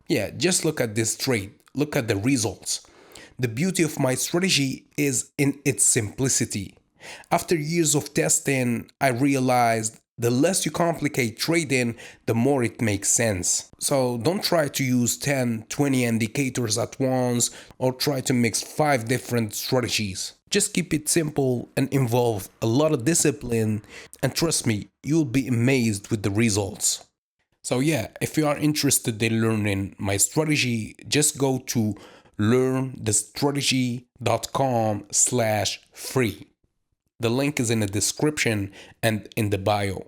Yeah, just look at this trade. Look at the results. The beauty of my strategy is in its simplicity. After years of testing, I realized the less you complicate trading, the more it makes sense. So don't try to use 10, 20 indicators at once or try to mix 5 different strategies. Just keep it simple and involve a lot of discipline, and trust me, you'll be amazed with the results. So yeah, if you are interested in learning my strategy, just go to learnthestrategy.com/free. The link is in the description and in the bio.